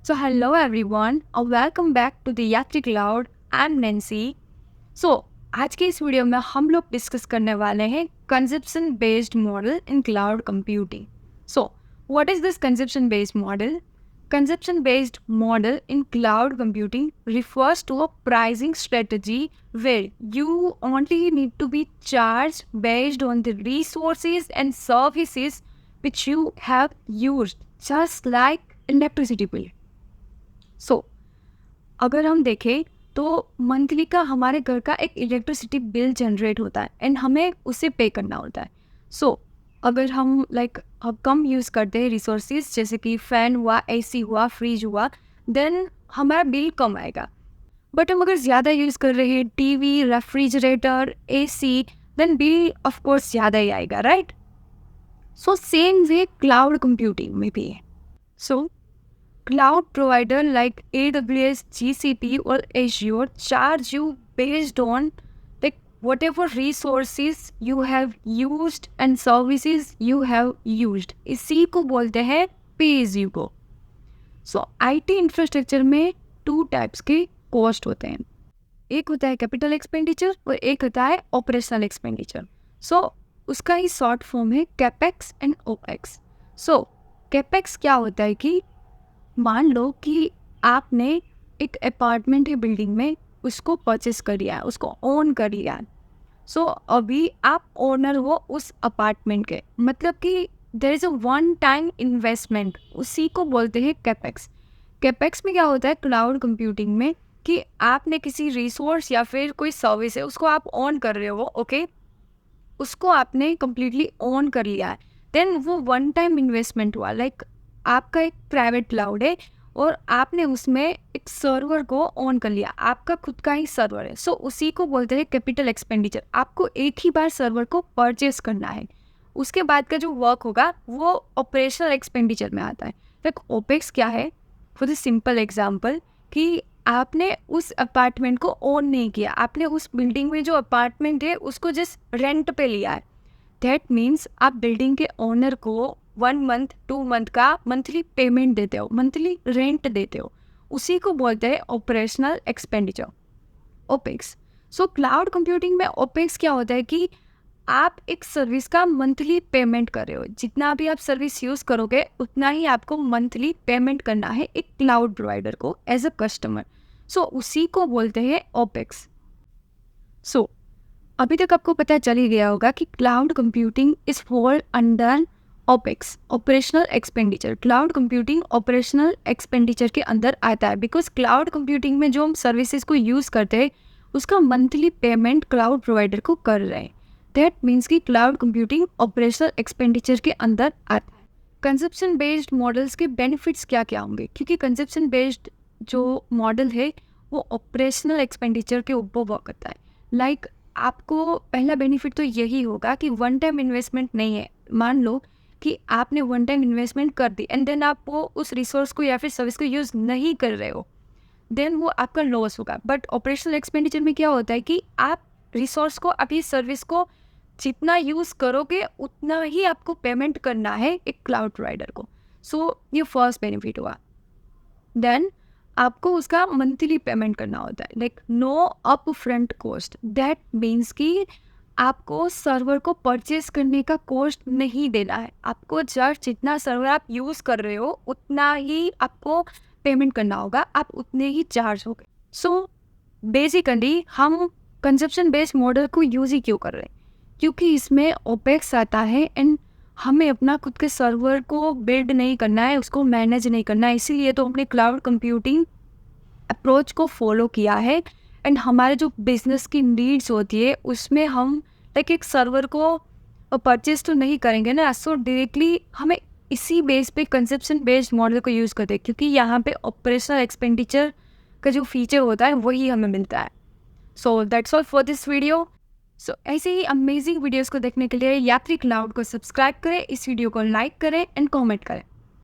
So hello everyone and welcome back to the Yatri Cloud. I'm Nancy. So आज के इस video में हम लोग डिस्कस करने वाले हैं consumption based model in cloud computing. So what is this consumption based model? Consumption based model in cloud computing refers to a pricing strategy where you only need to be charged based on the resources and services which you have used, just like electricity bill. So, अगर हम देखें तो monthly का हमारे घर का एक electricity bill generate होता है एंड हमें उसे पे करना होता है. सो अगर हम कम यूज़ करते हैं रिसोर्सेज जैसे कि फ़ैन हुआ, एसी हुआ, फ्रिज हुआ, देन हमारा बिल कम आएगा. बट हम अगर ज़्यादा यूज़ कर रहे हैं TV, refrigerator, AC, then bill of course ज़्यादा ही आएगा, right? So same way cloud computing में भी है. सो cloud provider like AWS, GCP or Azure charge you based on whatever resources you have used and services you have used. इसी को बोलते हैं pay as you go. So IT infrastructure में 2 types के cost होते हैं. एक होता है कैपिटल एक्सपेंडिचर और एक होता है ऑपरेशनल एक्सपेंडिचर. सो उसका ही शॉर्ट फॉर्म है capex and opex. So capex क्या होता है कि मान लो कि आपने एक अपार्टमेंट है बिल्डिंग में, उसको परचेस कर लिया है, उसको ओन कर लिया है. सो अभी आप ओनर हो उस अपार्टमेंट के, मतलब कि there is a one time investment, उसी को बोलते हैं कैपेक्स. कैपेक्स में क्या होता है क्लाउड कंप्यूटिंग में कि आपने किसी रिसोर्स या फिर कोई सर्विस है उसको आप ऑन कर रहे हो, ओके, उसको आपने कम्प्लीटली ऑन कर लिया है, देन वो वन टाइम इन्वेस्टमेंट हुआ. लाइक आपका एक प्राइवेट क्लाउड है और आपने उसमें एक सर्वर को ऑन कर लिया, आपका खुद का ही सर्वर है. सो उसी को बोलते हैं कैपिटल एक्सपेंडिचर. आपको एक ही बार सर्वर को परचेस करना है, उसके बाद का जो वर्क होगा वो ऑपरेशनल एक्सपेंडिचर में आता है. लाइक ओपेक्स क्या है? फॉर द सिंपल एग्जांपल कि आपने उस अपार्टमेंट को ऑन नहीं किया, आपने उस बिल्डिंग में जो अपार्टमेंट है उसको जस्ट रेंट पे लिया है. दैट मीन्स आप बिल्डिंग के ओनर को 1 मंथ 2 मंथ का मंथली पेमेंट देते हो, मंथली रेंट देते हो. उसी को बोलते हैं operational expenditure, opex. So cloud computing में ओपेक्स क्या होता है कि आप एक सर्विस का मंथली पेमेंट कर रहे हो. जितना भी आप सर्विस यूज़ करोगे उतना ही आपको मंथली पेमेंट करना है एक क्लाउड प्रोवाइडर को एज अ कस्टमर. सो उसी को बोलते हैं ओपेक्स. सो अभी तक आपको पता चल ही गया होगा कि cloud computing is fall under opex, operational expenditure. Cloud computing operational expenditure के अंदर आता है बिकॉज क्लाउड कंप्यूटिंग में जो हम सर्विसेज को यूज़ करते हैं उसका मंथली पेमेंट क्लाउड प्रोवाइडर को कर रहे हैं. दैट मीन्स कि क्लाउड कंप्यूटिंग ऑपरेशनल एक्सपेंडिचर के अंदर आता है. कंजप्शन बेस्ड मॉडल्स के बेनिफिट्स क्या क्या होंगे? क्योंकि कंजप्शन बेस्ड जो मॉडल है वो ऑपरेशनल एक्सपेंडिचर के ऊपर वर्क करता है. लाइक आपको पहला बेनिफिट तो यही होगा कि वन टाइम इन्वेस्टमेंट नहीं है. मान लो कि आपने वन टाइम इन्वेस्टमेंट कर दी एंड देन आप वो उस रिसोर्स को या फिर सर्विस को यूज़ नहीं कर रहे हो, देन वो आपका लॉस होगा. बट ऑपरेशनल एक्सपेंडिचर में क्या होता है कि आप रिसोर्स को, अभी सर्विस को जितना यूज़ करोगे उतना ही आपको पेमेंट करना है एक क्लाउड प्रोवाइडर को. सो ये फर्स्ट बेनिफिट हुआ. देन आपको उसका मंथली पेमेंट करना होता है, like no upfront cost. That means कि आपको सर्वर को परचेस करने का कॉस्ट नहीं देना है. आपको जस्ट जितना सर्वर आप यूज़ कर रहे हो उतना ही आपको पेमेंट करना होगा, आप उतने ही चार्ज होगे. सो बेसिकली हम कंजप्शन बेस्ड मॉडल को यूज़ ही क्यों कर रहे हैं? क्योंकि इसमें ओपेक्स आता है एंड हमें अपना खुद के सर्वर को बिल्ड नहीं करना है, उसको मैनेज नहीं करना है. इसीलिए तो हमने क्लाउड कंप्यूटिंग अप्रोच को फॉलो किया है. एंड हमारे जो बिजनेस की नीड्स होती है उसमें हम लाइक एक सर्वर को परचेज तो नहीं करेंगे ना. सो डायरेक्टली हमें इसी बेस पे कंजप्शन बेस्ड मॉडल को यूज़ करते हैं क्योंकि यहाँ पे ऑपरेशनल एक्सपेंडिचर का जो फीचर होता है वही हमें मिलता है. So that's all for this video. So ऐसे ही अमेजिंग वीडियोज़ को देखने के लिए यात्री क्लाउड को सब्सक्राइब करें, इस वीडियो को लाइक करें एंड कॉमेंट करें.